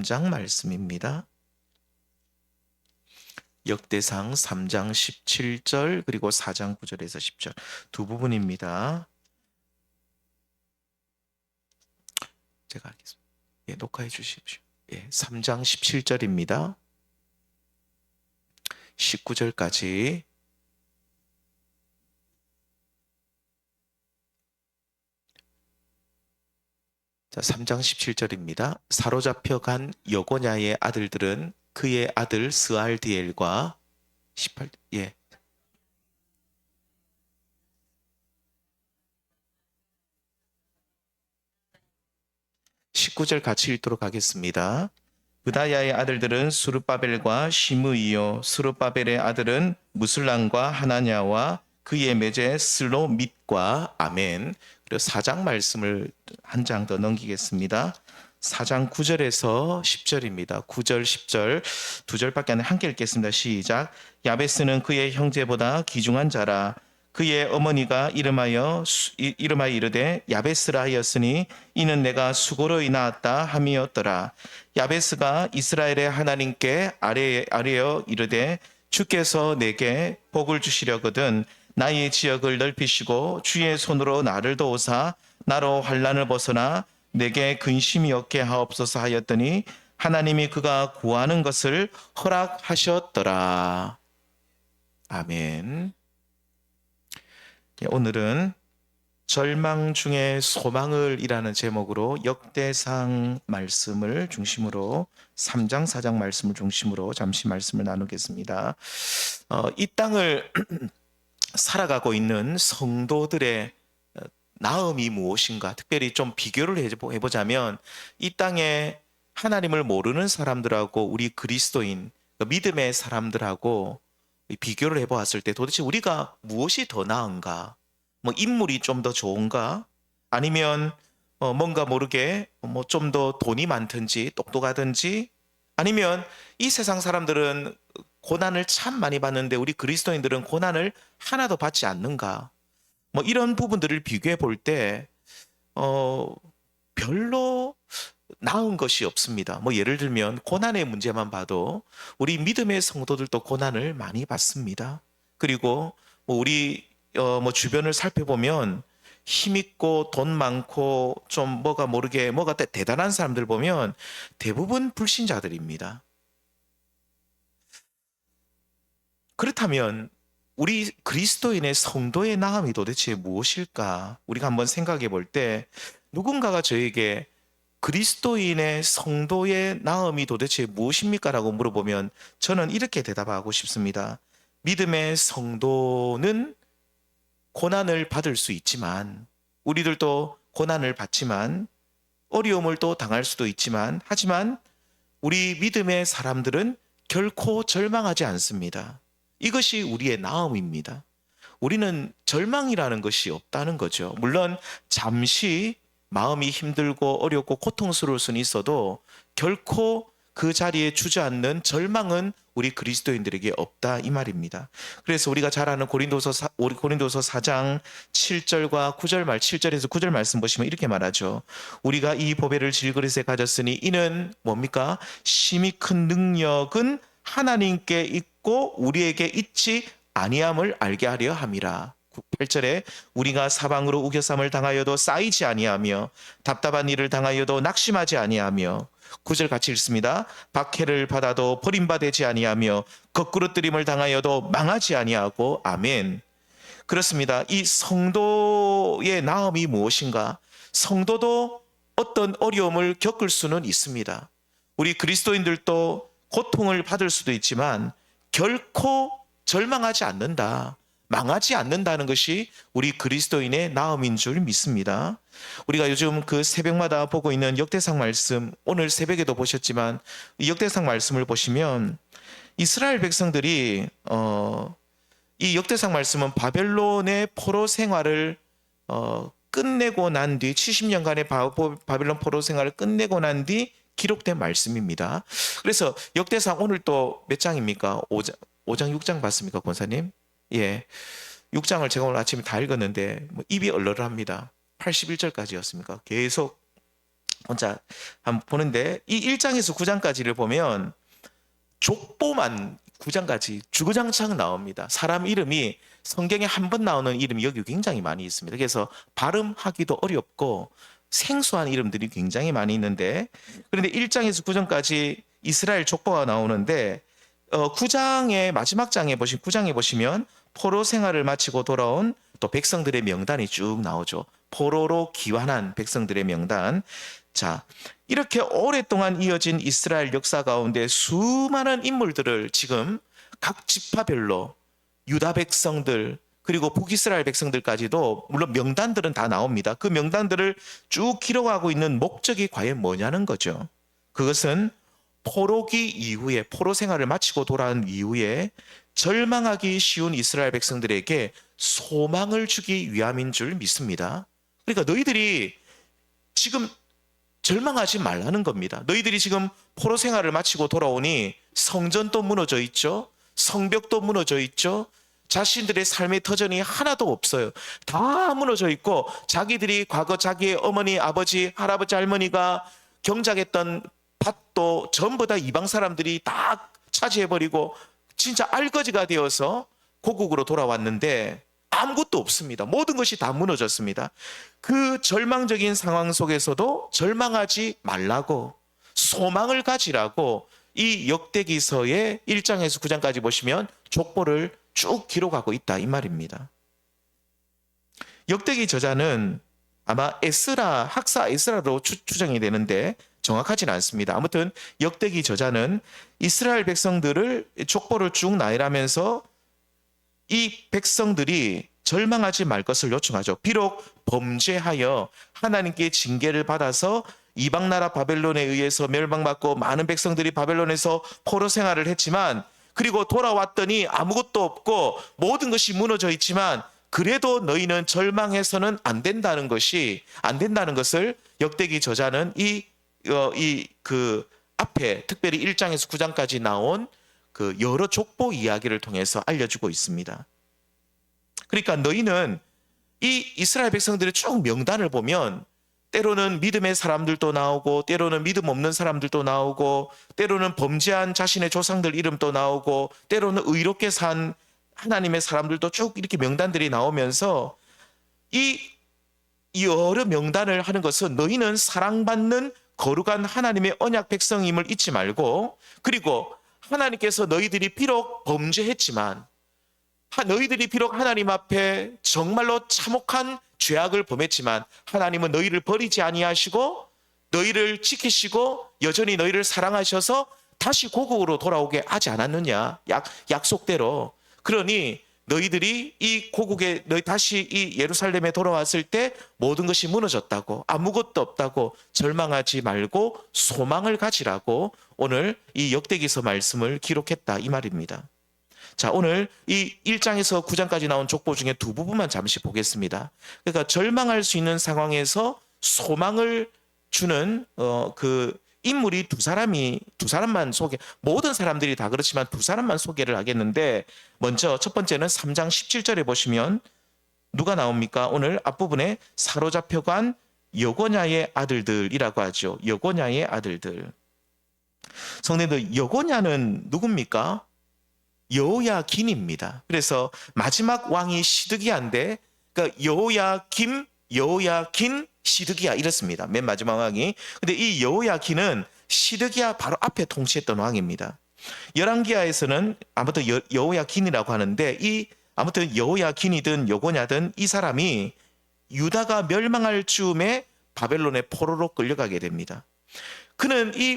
3장 말씀입니다. 역대상 3장 17절 그리고 4장 9절에서 10절 두 부분입니다. 제가 하겠습니다. 녹화해 주십시오. 3장 17절입니다. 19절까지 자, 3장 17절입니다. 사로잡혀 간 여고냐의 아들들은 그의 아들 스알디엘과 18 19절 같이 읽도록 하겠습니다. 브다야의 아들들은 수르바벨과 시므이요 수르바벨의 아들은 무슬람과 하나냐와 그의 매제 슬로밋과 아멘. 그리고 4장 말씀을 한 장 더 넘기겠습니다. 4장 9절에서 10절입니다. 9절, 10절 두 절밖에 안 돼. 함께 읽겠습니다. 시작. 야베스는 그의 형제보다 귀중한 자라. 그의 어머니가 이름하여 이르되 야베스라 하였으니 이는 내가 수고로 낳았다 함이었더라. 야베스가 이스라엘의 하나님께 아뢰어 이르되 주께서 내게 복을 주시려거든 나의 지역을 넓히시고 주의 손으로 나를 도우사 나로 환난을 벗어나 내게 근심이 없게 하옵소서 하였더니 하나님이 그가 구하는 것을 허락하셨더라. 아멘. 오늘은 절망 중에 소망을 이라는 제목으로 역대상 말씀을 중심으로 3장 4장 말씀을 중심으로 잠시 말씀을 나누겠습니다. 이 땅을 살아가고 있는 성도들의 나음이 무엇인가, 특별히 좀 비교를 해보자면 이 땅에 하나님을 모르는 사람들하고 우리 그리스도인 믿음의 사람들하고 비교를 해보았을 때 도대체 우리가 무엇이 더 나은가? 인물이 좀 더 좋은가? 아니면 뭔가 모르게 좀 더 돈이 많든지 똑똑하든지, 아니면 이 세상 사람들은 고난을 참 많이 받는데 우리 그리스도인들은 고난을 하나도 받지 않는가? 이런 부분들을 비교해 볼 때 별로 나은 것이 없습니다. 예를 들면 고난의 문제만 봐도 우리 믿음의 성도들도 고난을 많이 받습니다. 그리고 우리 주변을 살펴보면 힘있고 돈 많고 좀 뭐가 대단한 사람들 보면 대부분 불신자들입니다. 그렇다면 우리 그리스도인의 성도의 나음이 도대체 무엇일까? 우리가 한번 생각해 볼 때 누군가가 저에게 그리스도인의 성도의 나음이 도대체 무엇입니까? 라고 물어보면 저는 이렇게 대답하고 싶습니다. 믿음의 성도는 고난을 받을 수 있지만, 우리들도 고난을 받지만 어려움을 또 당할 수도 있지만, 하지만 우리 믿음의 사람들은 결코 절망하지 않습니다. 이것이 우리의 나음입니다. 우리는 절망이라는 것이 없다는 거죠. 물론 잠시 마음이 힘들고 어렵고 고통스러울 수는 있어도 결코 그 자리에 주저앉는 절망은 우리 그리스도인들에게 없다, 이 말입니다. 그래서 우리가 잘 아는 고린도서 4장 7절과 9절 7절에서 9절 말씀 보시면 이렇게 말하죠. 우리가 이 보배를 질그릇에 가졌으니 이는 뭡니까? 심히 큰 능력은 하나님께 있고 우리에게 있지 아니함을 알게 하려 함이라. 8절에 우리가 사방으로 우겨쌈을 당하여도 쌓이지 아니하며 답답한 일을 당하여도 낙심하지 아니하며, 9절 같이 읽습니다. 박해를 받아도 버림받지 아니하며 거꾸로뜨림을 당하여도 망하지 아니하고, 아멘. 그렇습니다. 이 성도의 나음이 무엇인가? 성도도 어떤 어려움을 겪을 수는 있습니다. 우리 그리스도인들도 고통을 받을 수도 있지만 결코 절망하지 않는다, 망하지 않는다는 것이 우리 그리스도인의 나음인 줄 믿습니다. 우리가 요즘 그 새벽마다 보고 있는 역대상 말씀, 오늘 새벽에도 보셨지만 이 역대상 말씀을 보시면 이스라엘 백성들이 이 역대상 말씀은 바벨론의 포로 생활을 끝내고 난 뒤 70년간의 바벨론 포로 생활을 끝내고 난 뒤 기록된 말씀입니다. 그래서 역대상 오늘 또 몇 장입니까? 5장, 6장 봤습니까, 권사님? 6장을 제가 오늘 아침에 다 읽었는데 입이 얼얼합니다. 81절까지였습니까? 계속 혼자 한번 보는데 이 1장에서 9장까지를 보면 족보만 9장까지 주구장창 나옵니다. 사람 이름이 성경에 한 번 나오는 이름이 여기 굉장히 많이 있습니다. 그래서 발음하기도 어렵고 생소한 이름들이 굉장히 많이 있는데, 그런데 1장에서 9장까지 이스라엘 족보가 나오는데 9장의 마지막 장에 9장에 보시면 포로 생활을 마치고 돌아온 또 백성들의 명단이 쭉 나오죠. 포로로 귀환한 백성들의 명단. 자, 이렇게 오랫동안 이어진 이스라엘 역사 가운데 수많은 인물들을 지금 각 지파별로 유다 백성들 그리고 북이스라엘 백성들까지도 물론 명단들은 다 나옵니다. 그 명단들을 쭉 기록하고 있는 목적이 과연 뭐냐는 거죠. 그것은 포로기 이후에 포로 생활을 마치고 돌아온 이후에 절망하기 쉬운 이스라엘 백성들에게 소망을 주기 위함인 줄 믿습니다. 그러니까 너희들이 지금 절망하지 말라는 겁니다. 너희들이 지금 포로 생활을 마치고 돌아오니 성전도 무너져 있죠. 성벽도 무너져 있죠. 자신들의 삶의 터전이 하나도 없어요. 다 무너져 있고 자기들이 과거 자기의 어머니, 아버지, 할아버지, 할머니가 경작했던 밭도 전부 다 이방 사람들이 다 차지해버리고 진짜 알거지가 되어서 고국으로 돌아왔는데 아무것도 없습니다. 모든 것이 다 무너졌습니다. 그 절망적인 상황 속에서도 절망하지 말라고, 소망을 가지라고 이 역대기서의 1장에서 9장까지 보시면 족보를 쭉 기록하고 있다 이 말입니다. 역대기 저자는 아마 에스라, 학사 에스라로 추정이 되는데 정확하지는 않습니다. 아무튼 역대기 저자는 이스라엘 백성들을 족보를 쭉 나열하면서 이 백성들이 절망하지 말 것을 요청하죠. 비록 범죄하여 하나님께 징계를 받아서 이방 나라 바벨론에 의해서 멸망받고 많은 백성들이 바벨론에서 포로 생활을 했지만, 그리고 돌아왔더니 아무것도 없고 모든 것이 무너져 있지만 그래도 너희는 절망해서는 안 된다는 것을 역대기 저자는 그 앞에 특별히 1장에서 9장까지 나온 그 여러 족보 이야기를 통해서 알려주고 있습니다. 그러니까 너희는 이 이스라엘 백성들의 쭉 명단을 보면 때로는 믿음의 사람들도 나오고 때로는 믿음 없는 사람들도 나오고 때로는 범죄한 자신의 조상들 이름도 나오고 때로는 의롭게 산 하나님의 사람들도 쭉 이렇게 명단들이 나오면서 이 여러 명단을 하는 것은 너희는 사랑받는 거룩한 하나님의 언약 백성임을 잊지 말고, 그리고 하나님께서 너희들이 비록 범죄했지만 너희들이 비록 하나님 앞에 정말로 참혹한 죄악을 범했지만 하나님은 너희를 버리지 아니하시고 너희를 지키시고 여전히 너희를 사랑하셔서 다시 고국으로 돌아오게 하지 않았느냐, 약속대로. 그러니 너희들이 이 고국에 너희 다시 이 예루살렘에 돌아왔을 때 모든 것이 무너졌다고, 아무것도 없다고 절망하지 말고 소망을 가지라고 오늘 이 역대기서 말씀을 기록했다 이 말입니다. 자, 오늘 이 1장에서 9장까지 나온 족보 중에 두 부분만 잠시 보겠습니다. 그러니까 절망할 수 있는 상황에서 소망을 주는 그 인물이 두 사람만 모든 사람들이 다 그렇지만 두 사람만 소개를 하겠는데, 먼저 첫 번째는 3장 17절에 보시면 누가 나옵니까? 오늘 앞부분에 사로잡혀간 여고냐의 아들들이라고 하죠. 여고냐의 아들들. 성도님들, 여고냐는 누굽니까? 여호야긴입니다. 그래서 마지막 왕이 시드기야인데, 그러니까 여호야긴, 시드기야 이렇습니다. 맨 마지막 왕이. 근데 이 여호야긴은 시드기야 바로 앞에 통치했던 왕입니다. 열왕기하에서는 아무튼 여호야긴이라고 하는데, 아무튼 여호야긴이든 여고냐든 이 사람이 유다가 멸망할 즈음에 바벨론의 포로로 끌려가게 됩니다. 그는 이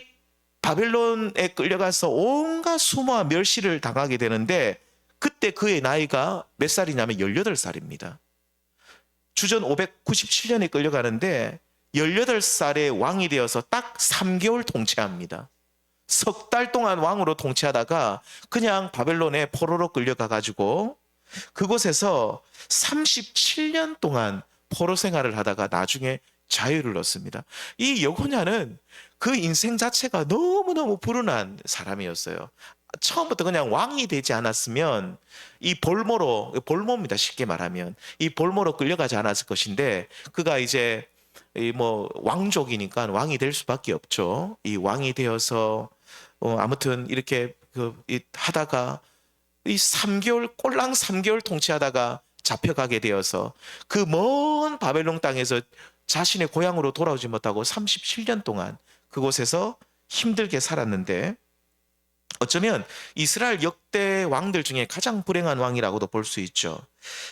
바벨론에 끌려가서 온갖 수모와 멸시를 당하게 되는데, 그때 그의 나이가 몇 살이냐면 18살입니다. 주전 597년에 끌려가는데 18살에 왕이 되어서 딱 3개월 통치합니다. 석 달 동안 왕으로 통치하다가 그냥 바벨론에 포로로 끌려가가지고 그곳에서 37년 동안 포로 생활을 하다가 나중에 자유를 얻습니다. 이 여고냐는 그 인생 자체가 너무너무 불운한 사람이었어요. 처음부터 그냥 왕이 되지 않았으면 이 볼모입니다. 쉽게 말하면 이 볼모로 끌려가지 않았을 것인데, 그가 이제 이 뭐 왕족이니까 왕이 될 수밖에 없죠. 이 왕이 되어서 아무튼 이렇게 하다가 이 3개월 꼴랑 3개월 통치하다가 잡혀가게 되어서 그 먼 바벨론 땅에서 자신의 고향으로 돌아오지 못하고 37년 동안 그곳에서 힘들게 살았는데 어쩌면 이스라엘 역대 왕들 중에 가장 불행한 왕이라고도 볼 수 있죠.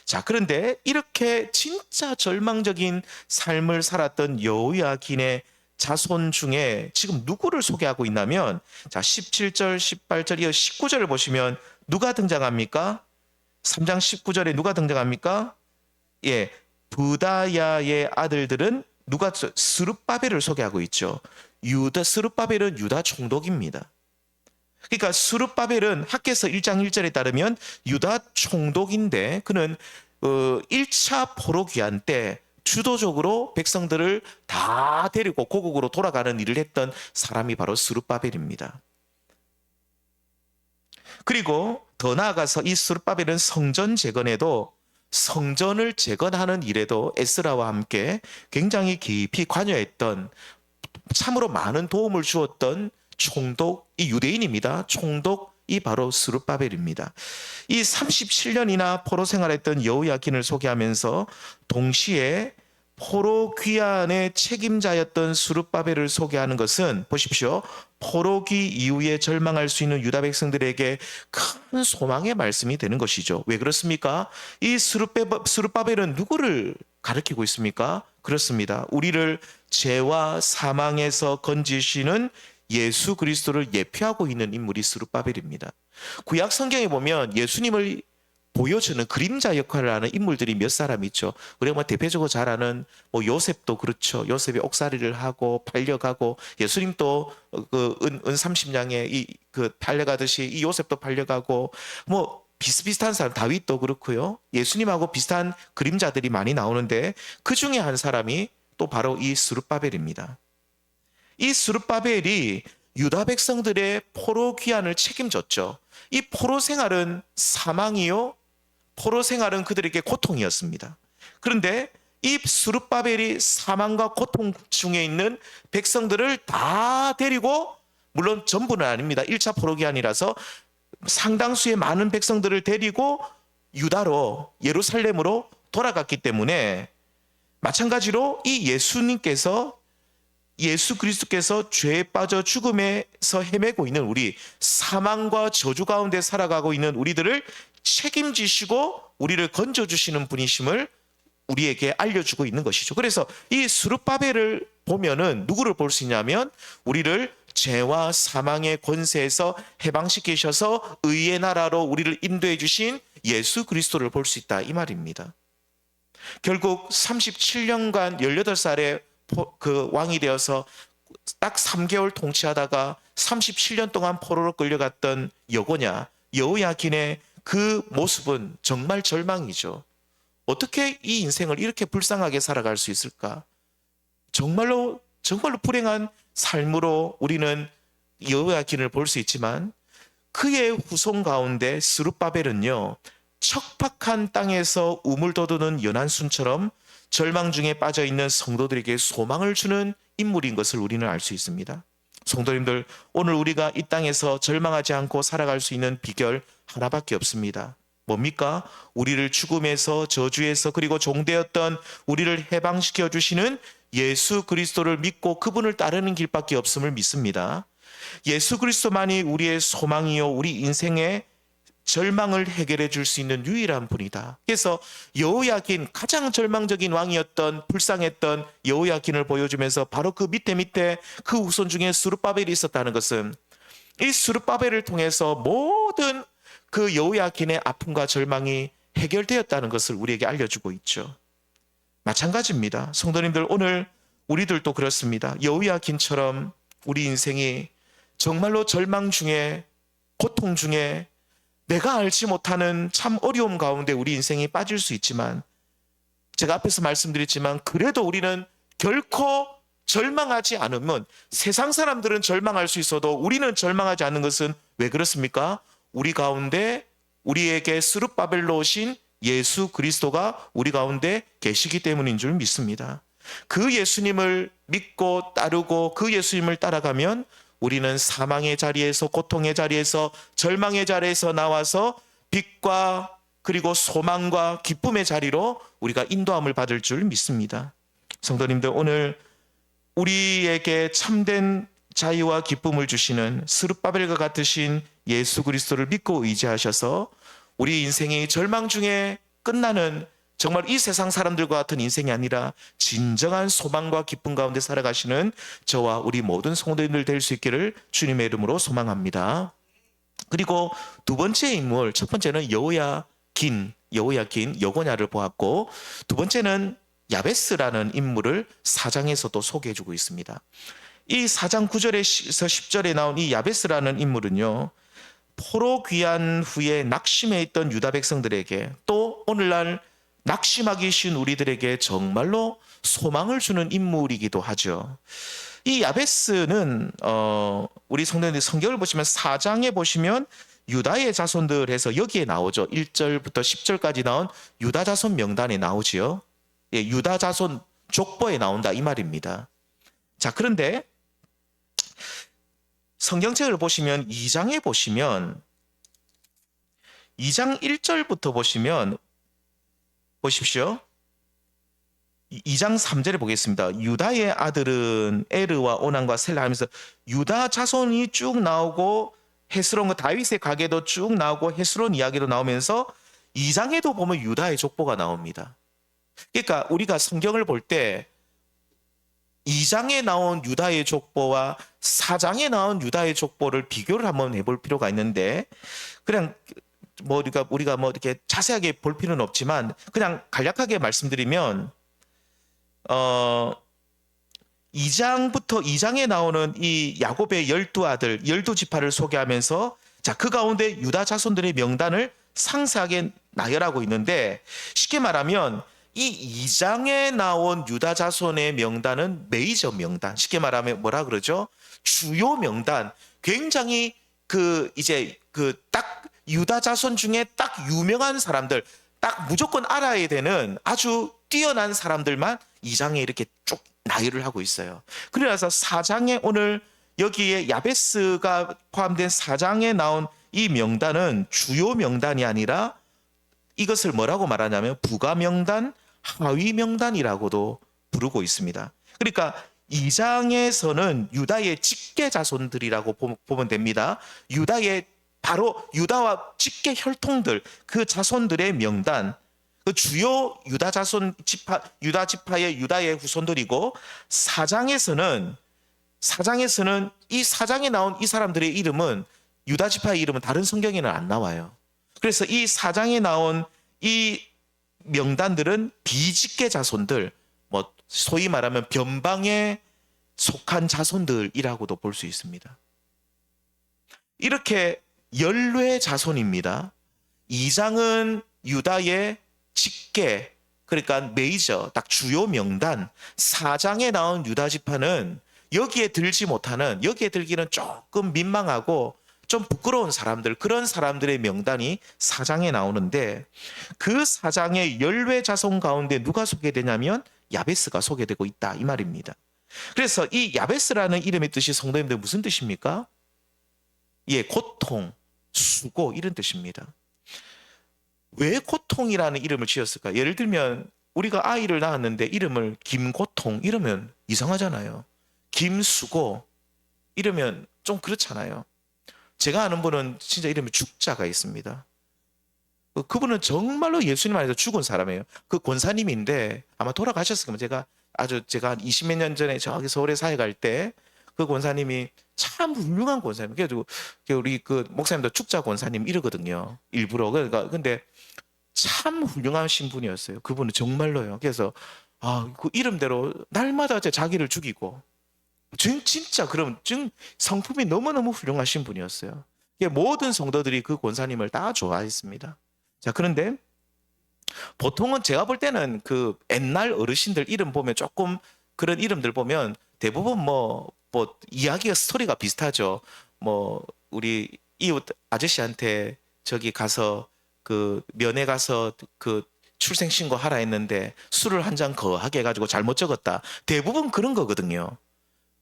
자, 그런데 이렇게 진짜 절망적인 삶을 살았던 여호야긴의 자손 중에 지금 누구를 소개하고 있냐면, 자, 17절, 18절, 이어 19절을 보시면 누가 등장합니까? 3장 19절에 누가 등장합니까? 예, 부다야의 아들들은 누가 스룹바벨을 소개하고 있죠. 스룹바벨은 유다 총독입니다. 그러니까 스룹바벨은 학개서 1장 1절에 따르면 유다 총독인데 그는 1차 포로 귀환 때 주도적으로 백성들을 다 데리고 고국으로 돌아가는 일을 했던 사람이 바로 스룹바벨입니다. 그리고 더 나아가서 이 스룹바벨은 성전 재건에도 성전을 재건하는 일에도 에스라와 함께 굉장히 깊이 관여했던 참으로 많은 도움을 주었던 총독이 유대인입니다. 총독이 바로 스룹바벨입니다. 이 37년이나 포로 생활했던 여호야긴을 소개하면서 동시에 포로 귀환의 책임자였던 스룹바벨을 소개하는 것은 보십시오. 포로기 이후에 절망할 수 있는 유다 백성들에게 큰 소망의 말씀이 되는 것이죠. 왜 그렇습니까? 이 스룹바벨은 누구를 가리키고 있습니까? 그렇습니다. 우리를 죄와 사망에서 건지시는 예수 그리스도를 예표하고 있는 인물이 스룹바벨입니다. 구약 성경에 보면 예수님을 보여주는 그림자 역할을 하는 인물들이 몇 사람 있죠. 우리가 뭐 대표적으로 잘 아는 요셉도 그렇죠. 요셉이 옥살이를 하고 팔려가고 예수님도 은 30냥에 팔려가듯이 이 요셉도 팔려가고 뭐 비슷비슷한 사람 다윗도 그렇고요. 예수님하고 비슷한 그림자들이 많이 나오는데 그 중에 한 사람이 또 바로 이 스룹바벨입니다. 이 스룹바벨이 유다 백성들의 포로 귀환을 책임졌죠. 이 포로 생활은 사망이요. 포로 생활은 그들에게 고통이었습니다. 그런데 이 스룹바벨이 사망과 고통 중에 있는 백성들을 다 데리고, 물론 전부는 아닙니다. 1차 포로 귀환이라서 상당수의 많은 백성들을 데리고 유다로 예루살렘으로 돌아갔기 때문에 마찬가지로 이 예수 그리스도께서 죄에 빠져 죽음에서 헤매고 있는 우리, 사망과 저주 가운데 살아가고 있는 우리들을 책임지시고 우리를 건져주시는 분이심을 우리에게 알려주고 있는 것이죠. 그래서 이 스룹바벨을 보면은 누구를 볼 수 있냐면 우리를 죄와 사망의 권세에서 해방시키셔서 의의 나라로 우리를 인도해 주신 예수 그리스도를 볼 수 있다, 이 말입니다. 결국 37년간 18살에 그 왕이 되어서 딱 3개월 통치하다가 37년 동안 포로로 끌려갔던 여호야긴의 그 모습은 정말 절망이죠. 어떻게 이 인생을 이렇게 불쌍하게 살아갈 수 있을까? 정말로 불행한 삶으로 우리는 여호야긴을 볼 수 있지만 그의 후손 가운데 스룹바벨은요, 척박한 땅에서 우물 돋우는 연한 순처럼 절망 중에 빠져있는 성도들에게 소망을 주는 인물인 것을 우리는 알 수 있습니다. 성도님들, 오늘 우리가 이 땅에서 절망하지 않고 살아갈 수 있는 비결 하나밖에 없습니다. 뭡니까? 우리를 죽음에서, 저주에서, 그리고 종되었던 우리를 해방시켜 주시는 예수 그리스도를 믿고 그분을 따르는 길밖에 없음을 믿습니다. 예수 그리스도만이 우리의 소망이요, 우리 인생의 절망을 해결해 줄 수 있는 유일한 분이다. 그래서 여호야긴, 가장 절망적인 왕이었던, 불쌍했던 여호야긴을 보여주면서 바로 그 밑에 그 후손 중에 스룹바벨이 있었다는 것은 이 스룹바벨을 통해서 모든 그 여호야긴의 아픔과 절망이 해결되었다는 것을 우리에게 알려주고 있죠. 마찬가지입니다. 성도님들, 오늘 우리들도 그렇습니다. 여호야긴처럼 우리 인생이 정말로 절망 중에, 고통 중에, 내가 알지 못하는 참 어려움 가운데 우리 인생이 빠질 수 있지만, 제가 앞에서 말씀드렸지만 그래도 우리는 결코 절망하지 않으면, 세상 사람들은 절망할 수 있어도 우리는 절망하지 않는 것은 왜 그렇습니까? 우리 가운데 우리에게 스룹바벨로 오신 예수 그리스도가 우리 가운데 계시기 때문인 줄 믿습니다. 그 예수님을 믿고 따르고 그 예수님을 따라가면 우리는 사망의 자리에서, 고통의 자리에서, 절망의 자리에서 나와서 빛과 그리고 소망과 기쁨의 자리로 우리가 인도함을 받을 줄 믿습니다. 성도님들, 오늘 우리에게 참된 자유와 기쁨을 주시는 스룹바벨과 같으신 예수 그리스도를 믿고 의지하셔서 우리 인생이 절망 중에 끝나는, 정말 이 세상 사람들과 같은 인생이 아니라 진정한 소망과 기쁨 가운데 살아가시는 저와 우리 모든 성도님들 될 수 있기를 주님의 이름으로 소망합니다. 그리고 두 번째 인물, 첫 번째는 여호야긴, 여고냐를 보았고, 두 번째는 야베스라는 인물을 4장에서도 소개해주고 있습니다. 이 4장 9절에서 10절에 나온 이 야베스라는 인물은요, 포로 귀환 후에 낙심해 있던 유다 백성들에게, 또 오늘날 낙심하기 쉬운 우리들에게 정말로 소망을 주는 인물이기도 하죠. 이 야베스는 우리 성도님들 성경을 보시면 4장에 보시면 유다의 자손들 해서 여기에 나오죠. 1절부터 10절까지 나온 유다 자손 명단에 나오지요. 예, 유다 자손 족보에 나온다 이 말입니다. 자, 그런데 성경책을 보시면 2장에 보시면 2장 1절부터 보시면 보십시오. 2장 3절에 보겠습니다. 유다의 아들은 에르와 오난과 셀라 하면서 유다 자손이 쭉 나오고 헤스론, 다윗의 가게도 쭉 나오고 헤스론 이야기도 나오면서 2장에도 보면 유다의 족보가 나옵니다. 그러니까 우리가 성경을 볼 때 2장에 나온 유다의 족보와 4장에 나온 유다의 족보를 비교를 한번 해볼 필요가 있는데, 그냥 뭐 우리가 뭐 이렇게 자세하게 볼 필요는 없지만 그냥 간략하게 말씀드리면 2장부터 2장에 나오는 이 야곱의 12아들 12지파를 소개하면서, 자, 그 가운데 유다 자손들의 명단을 상세하게 나열하고 있는데, 쉽게 말하면 이 2장에 나온 유다 자손의 명단은 메이저 명단, 쉽게 말하면 뭐라 그러죠? 주요 명단, 굉장히 딱 유다 자손 중에 딱 유명한 사람들, 딱 무조건 알아야 되는 아주 뛰어난 사람들만 2장에 이렇게 쭉 나열을 하고 있어요. 그래서 4장에 오늘 여기에 야베스가 포함된 4장에 나온 이 명단은 주요 명단이 아니라 이것을 뭐라고 말하냐면 부가 명단, 하위 명단이라고도 부르고 있습니다. 그러니까 2장에서는 유다의 직계 자손들이라고 보면 됩니다. 바로 유다와 직계 혈통들, 그 자손들의 명단, 그 주요 유다 자손 지파, 유다 지파의 유다의 후손들이고, 4장에서는 이 4장에 나온 이 사람들의 이름은, 유다 지파의 이름은 다른 성경에는 안 나와요. 그래서 이 4장에 나온 이 명단들은 비직계 자손들, 뭐 소위 말하면 변방에 속한 자손들이라고도 볼 수 있습니다. 이렇게 연례 자손입니다. 2장은 유다의 직계, 그러니까 메이저, 딱 주요 명단. 4장에 나온 유다 지파는 여기에 들기는 조금 민망하고 좀 부끄러운 사람들, 그런 사람들의 명단이 4장에 나오는데, 그 4장의 연례 자손 가운데 누가 소개되냐면 야베스가 소개되고 있다 이 말입니다. 그래서 이 야베스라는 이름의 뜻이 성도님들 무슨 뜻입니까? 예, 고통, 수고, 이런 뜻입니다. 왜 고통이라는 이름을 지었을까? 예를 들면 우리가 아이를 낳았는데 이름을 김고통 이러면 이상하잖아요. 김수고 이러면 좀 그렇잖아요. 제가 아는 분은 진짜 이름이 죽자가 있습니다. 그분은 정말로 예수님 안에서 죽은 사람이에요. 그 권사님인데 아마 돌아가셨을 거면 제가 한 20몇 년 전에 저기 서울에 사회 갈 때 그 권사님이 참 훌륭한 권사님. 그래가지고 우리 그 목사님도 축자 권사님 이러거든요. 일부러. 근데 참 훌륭한 신분이었어요. 그분은 정말로요. 그래서 그 이름대로 날마다 자기를 죽이고 진짜 그럼 성품이 너무너무 훌륭하신 분이었어요. 모든 성도들이 그 권사님을 다 좋아했습니다. 자, 그런데 보통은 제가 볼 때는 그 옛날 어르신들 이름 보면 조금 그런 이름들 보면 대부분 뭐 이야기가 스토리가 비슷하죠. 뭐 우리 이웃 아저씨한테 저기 가서 그 면회 가서 그 출생신고 하라 했는데 술을 한 잔 거하게 해가지고 잘못 적었다. 대부분 그런 거거든요.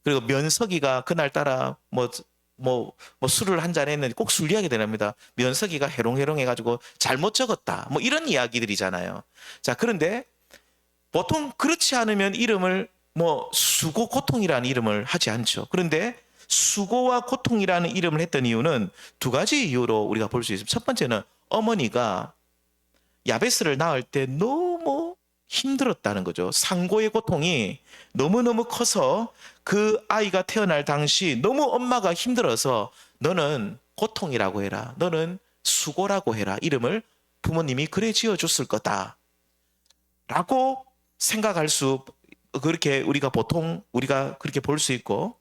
그리고 면석이가 그날따라 뭐 술을 한 잔 했는데 꼭 술 이야기 되랍니다. 면석이가 해롱해롱 해가지고 잘못 적었다. 뭐 이런 이야기들이잖아요. 자, 그런데 보통 그렇지 않으면 이름을 뭐 수고 고통이라는 이름을 하지 않죠. 그런데 수고와 고통이라는 이름을 했던 이유는 두 가지 이유로 우리가 볼 수 있습니다. 첫 번째는 어머니가 야베스를 낳을 때 너무 힘들었다는 거죠. 상고의 고통이 너무너무 커서 그 아이가 태어날 당시 너무 엄마가 힘들어서 너는 고통이라고 해라. 너는 수고라고 해라. 이름을 부모님이 그래 지어줬을 거다. 라고 생각할 수, 그렇게 우리가 보통 우리가 그렇게 볼 수 있고,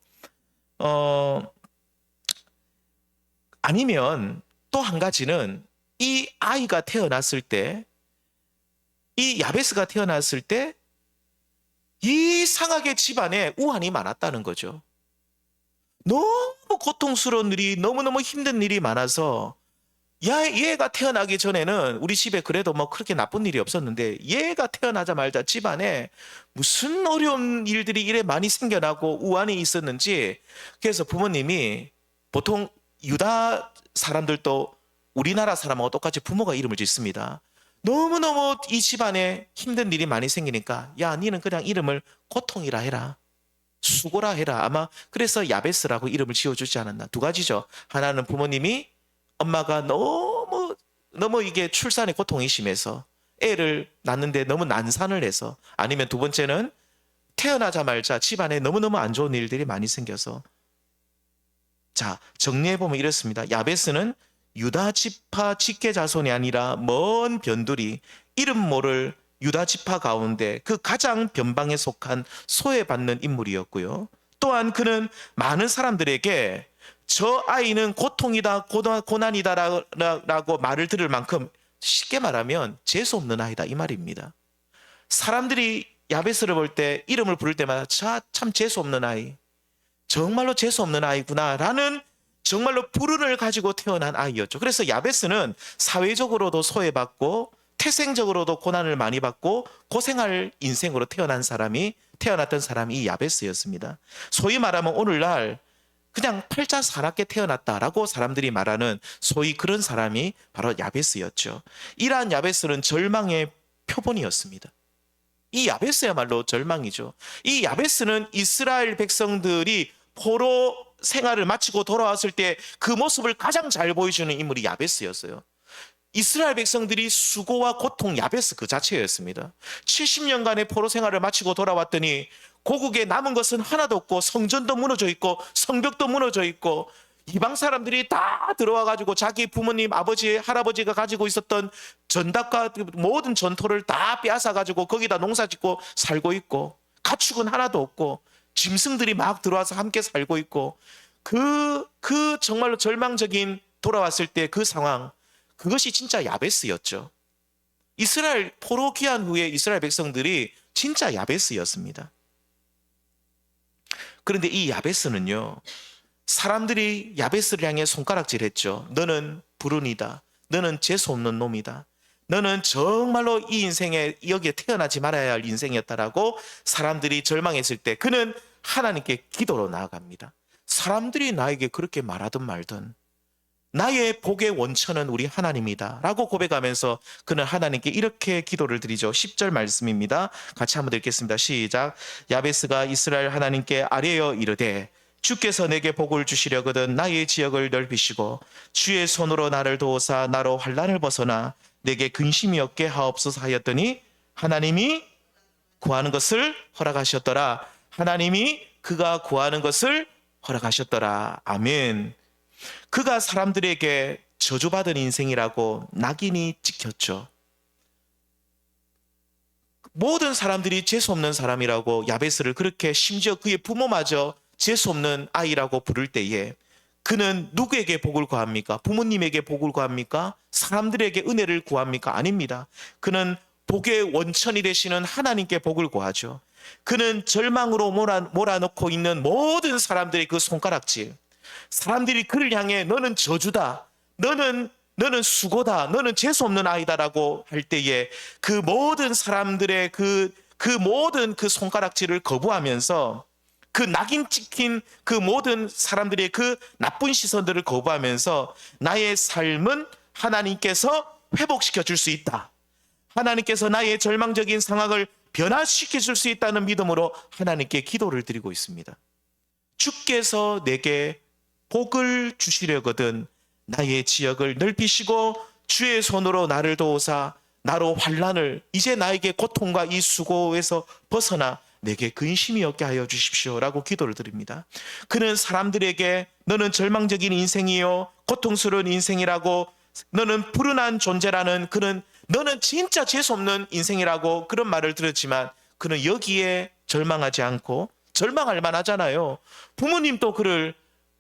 아니면 또 한 가지는 이 아이가 태어났을 때, 이 야베스가 태어났을 때 이상하게 집안에 우환이 많았다는 거죠. 너무 고통스러운 일이, 너무너무 힘든 일이 많아서 얘가 태어나기 전에는 우리 집에 그래도 뭐 그렇게 나쁜 일이 없었는데 얘가 태어나자마자 집안에 무슨 어려운 일들이 이래 많이 생겨나고 우환이 있었는지, 그래서 부모님이 보통 유다 사람들도 우리나라 사람하고 똑같이 부모가 이름을 짓습니다. 너무너무 이 집안에 힘든 일이 많이 생기니까 야, 니는 그냥 이름을 고통이라 해라. 수고라 해라. 아마 그래서 야베스라고 이름을 지어주지 않았나. 두 가지죠. 하나는 부모님이, 엄마가 너무 이게 출산의 고통이 심해서 애를 낳는데 너무 난산을 해서, 아니면 두 번째는 태어나자마자 집안에 너무너무 안 좋은 일들이 많이 생겨서. 자, 정리해보면 이렇습니다. 야베스는 유다 지파 직계 자손이 아니라 먼 변두리, 이름 모를 유다 지파 가운데 그 가장 변방에 속한 소외받는 인물이었고요. 또한 그는 많은 사람들에게 저 아이는 고통이다, 고난이다라고 말을 들을 만큼, 쉽게 말하면 재수 없는 아이다, 이 말입니다. 사람들이 야베스를 볼 때, 이름을 부를 때마다 참 재수 없는 아이, 정말로 재수 없는 아이구나라는 정말로 불운을 가지고 태어난 아이였죠. 그래서 야베스는 사회적으로도 소외받고 태생적으로도 고난을 많이 받고 고생할 인생으로 태어났던 사람이 이 야베스였습니다. 소위 말하면 오늘날 그냥 팔자 사납게 태어났다라고 사람들이 말하는 소위 그런 사람이 바로 야베스였죠. 이러한 야베스는 절망의 표본이었습니다. 이 야베스야말로 절망이죠. 이 야베스는 이스라엘 백성들이 포로 생활을 마치고 돌아왔을 때 그 모습을 가장 잘 보여주는 인물이 야베스였어요. 이스라엘 백성들이 수고와 고통, 야베스 그 자체였습니다. 70년간의 포로 생활을 마치고 돌아왔더니 고국에 남은 것은 하나도 없고, 성전도 무너져 있고 성벽도 무너져 있고, 이방 사람들이 다 들어와 가지고 자기 부모님, 아버지, 할아버지가 가지고 있었던 전답과 모든 전토를 다 빼앗아 가지고 거기다 농사 짓고 살고 있고, 가축은 하나도 없고 짐승들이 막 들어와서 함께 살고 있고, 그 정말로 절망적인, 돌아왔을 때 그 상황, 그것이 진짜 야베스였죠. 이스라엘 포로 귀환 후에 이스라엘 백성들이 진짜 야베스였습니다. 그런데 이 야베스는요, 사람들이 야베스를 향해 손가락질했죠. 너는 불운이다. 너는 재수 없는 놈이다. 너는 정말로 이 인생에, 여기에 태어나지 말아야 할 인생이었다라고 사람들이 절망했을 때 그는 하나님께 기도로 나아갑니다. 사람들이 나에게 그렇게 말하든 말든 나의 복의 원천은 우리 하나님이다 라고 고백하면서 그는 하나님께 이렇게 기도를 드리죠. 10절 말씀입니다. 같이 한번 읽겠습니다. 시작. 야베스가 이스라엘 하나님께 아뢰어 이르되, 주께서 내게 복을 주시려거든 나의 지역을 넓히시고 주의 손으로 나를 도우사 나로 환난을 벗어나 내게 근심이 없게 하옵소서 하였더니 하나님이 구하는 것을 허락하셨더라. 하나님이 그가 구하는 것을 허락하셨더라. 아멘. 그가 사람들에게 저주받은 인생이라고 낙인이 찍혔죠. 모든 사람들이 재수없는 사람이라고 야베스를, 그렇게 심지어 그의 부모마저 재수없는 아이라고 부를 때에 그는 누구에게 복을 구합니까? 부모님에게 복을 구합니까? 사람들에게 은혜를 구합니까? 아닙니다. 그는 복의 원천이 되시는 하나님께 복을 구하죠. 그는 절망으로 몰아넣고 있는 모든 사람들의 그 손가락질, 사람들이 그를 향해 너는 저주다, 너는 너는 수고다, 너는 재수 없는 아이다라고 할 때에 그 모든 사람들의 그 모든 그 손가락질을 거부하면서, 그 낙인 찍힌 그 모든 사람들의 그 나쁜 시선들을 거부하면서 나의 삶은 하나님께서 회복시켜 줄 수 있다, 하나님께서 나의 절망적인 상황을 변화시켜 줄 수 있다는 믿음으로 하나님께 기도를 드리고 있습니다. 주께서 내게 복을 주시려거든 나의 지역을 넓히시고 주의 손으로 나를 도우사 나로 환난을, 이제 나에게 고통과 이 수고에서 벗어나 내게 근심이 없게 하여 주십시오라고 기도를 드립니다. 그는 사람들에게 너는 절망적인 인생이요, 고통스러운 인생이라고, 너는 불운한 존재라는, 너는 진짜 재수없는 인생이라고 그런 말을 들었지만 그는 여기에 절망하지 않고, 절망할 만하잖아요. 부모님도 그를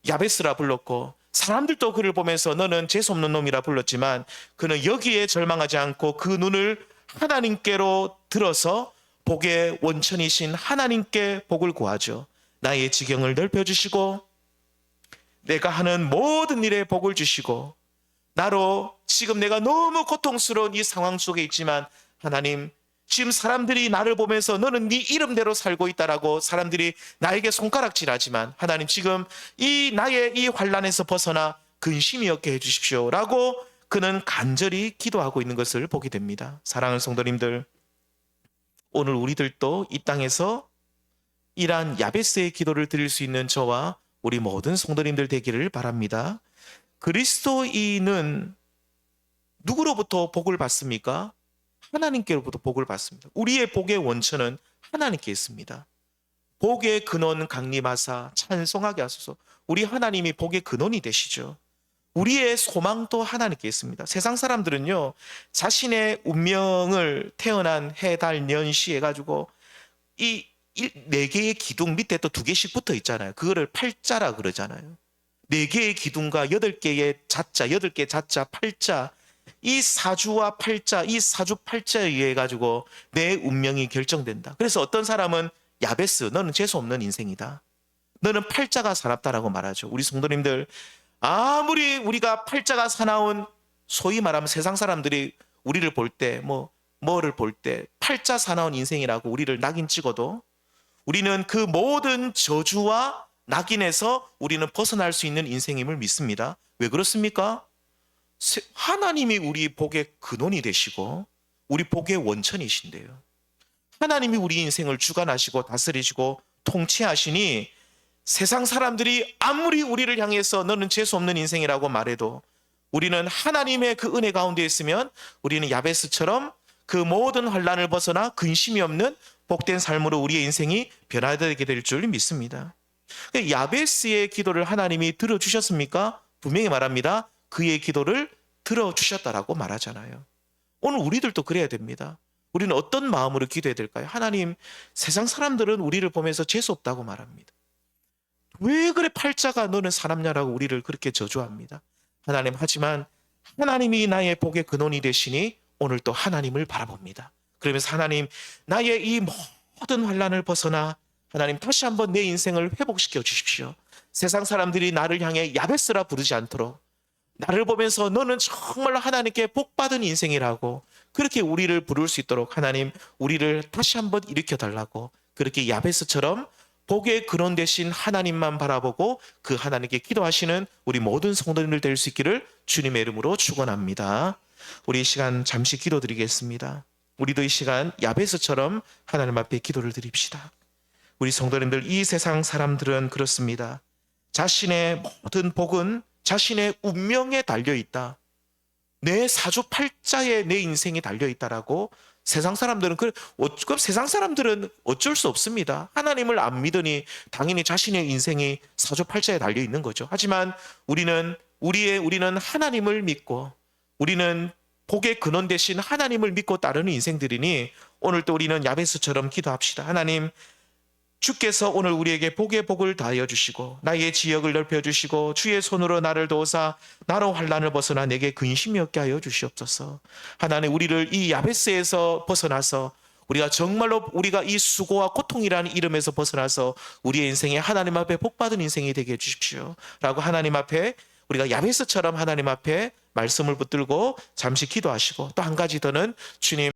야베스라 불렀고 사람들도 그를 보면서 너는 재수없는 놈이라 불렀지만 그는 여기에 절망하지 않고 그 눈을 하나님께로 들어서 복의 원천이신 하나님께 복을 구하죠. 나의 지경을 넓혀주시고 내가 하는 모든 일에 복을 주시고, 나로 지금 내가 너무 고통스러운 이 상황 속에 있지만 하나님, 지금 사람들이 나를 보면서 너는 네 이름대로 살고 있다라고 사람들이 나에게 손가락질하지만 하나님, 지금 이 나의 이 환난에서 벗어나 근심이 없게 해주십시오라고 그는 간절히 기도하고 있는 것을 보게 됩니다. 사랑하는 성도님들, 오늘 우리들도 이 땅에서 이러한 야베스의 기도를 드릴 수 있는 저와 우리 모든 성도님들 되기를 바랍니다. 그리스도인은 누구로부터 복을 받습니까? 하나님께로부터 복을 받습니다. 우리의 복의 원천은 하나님께 있습니다. 복의 근원 강림하사 찬송하게 하소서. 우리 하나님이 복의 근원이 되시죠. 우리의 소망도 하나님께 있습니다. 세상 사람들은요, 자신의 운명을 태어난 해, 달, 년, 시 해가지고 이 4개의 기둥 밑에 또 2개씩 붙어 있잖아요. 그거를 팔자라 그러잖아요. 4개의 기둥과 8개의 자자, 8개의 자자, 팔자, 이 사주와 팔자, 이 사주 팔자에 의해 가지고 내 운명이 결정된다. 그래서 어떤 사람은 야베스, 너는 재수 없는 인생이다, 너는 팔자가 사납다라고 말하죠. 우리 성도님들, 아무리 우리가 팔자가 사나운, 소위 말하면 세상 사람들이 우리를 볼 때 뭐를 볼 때 팔자 사나운 인생이라고 우리를 낙인 찍어도 우리는 그 모든 저주와 낙인에서 우리는 벗어날 수 있는 인생임을 믿습니다. 왜 그렇습니까? 하나님이 우리 복의 근원이 되시고 우리 복의 원천이신데요. 하나님이 우리 인생을 주관하시고 다스리시고 통치하시니 세상 사람들이 아무리 우리를 향해서 너는 재수 없는 인생이라고 말해도 우리는 하나님의 그 은혜 가운데 있으면 우리는 야베스처럼 그 모든 환난을 벗어나 근심이 없는 복된 삶으로 우리의 인생이 변화되게 될 줄 믿습니다. 야베스의 기도를 하나님이 들어주셨습니까? 분명히 말합니다. 그의 기도를 들어주셨다라고 말하잖아요. 오늘 우리들도 그래야 됩니다. 우리는 어떤 마음으로 기도해야 될까요? 하나님, 세상 사람들은 우리를 보면서 재수 없다고 말합니다. 왜 그래 팔자가 너는 사납냐라고 우리를 그렇게 저주합니다. 하나님, 하지만 하나님이 나의 복의 근원이 되시니 오늘 또 하나님을 바라봅니다. 그러면서 하나님, 나의 이 모든 환난을 벗어나 하나님 다시 한번 내 인생을 회복시켜 주십시오. 세상 사람들이 나를 향해 야베스라 부르지 않도록, 나를 보면서 너는 정말 하나님께 복받은 인생이라고 그렇게 우리를 부를 수 있도록 하나님, 우리를 다시 한번 일으켜 달라고, 그렇게 야베스처럼 복의 근원 되신 하나님만 바라보고 그 하나님께 기도하시는 우리 모든 성도님들 될 수 있기를 주님의 이름으로 축원합니다. 우리 이 시간 잠시 기도드리겠습니다. 우리도 이 시간 야베스처럼 하나님 앞에 기도를 드립시다. 우리 성도님들, 이 세상 사람들은 그렇습니다. 자신의 모든 복은 자신의 운명에 달려있다, 내 사주팔자에 내 인생이 달려있다라고 세상 사람들은 세상 사람들은 어쩔 수 없습니다. 하나님을 안 믿으니 당연히 자신의 인생이 사주팔자에 달려있는 거죠. 하지만 우리는 하나님을 믿고 우리는 복의 근원 되신 하나님을 믿고 따르는 인생들이니 오늘 또 우리는 야베스처럼 기도합시다. 하나님, 주께서 오늘 우리에게 복의 복을 다하여 주시고 나의 지역을 넓혀주시고 주의 손으로 나를 도우사 나로 환난을 벗어나 내게 근심이 없게 하여 주시옵소서. 하나님, 우리를 이 야베스에서 벗어나서 우리가 정말로 우리가 이 수고와 고통이라는 이름에서 벗어나서 우리의 인생에 하나님 앞에 복받은 인생이 되게 해주십시오 라고 하나님 앞에 우리가 야베스처럼 하나님 앞에 말씀을 붙들고 잠시 기도하시고, 또 한 가지 더는 주님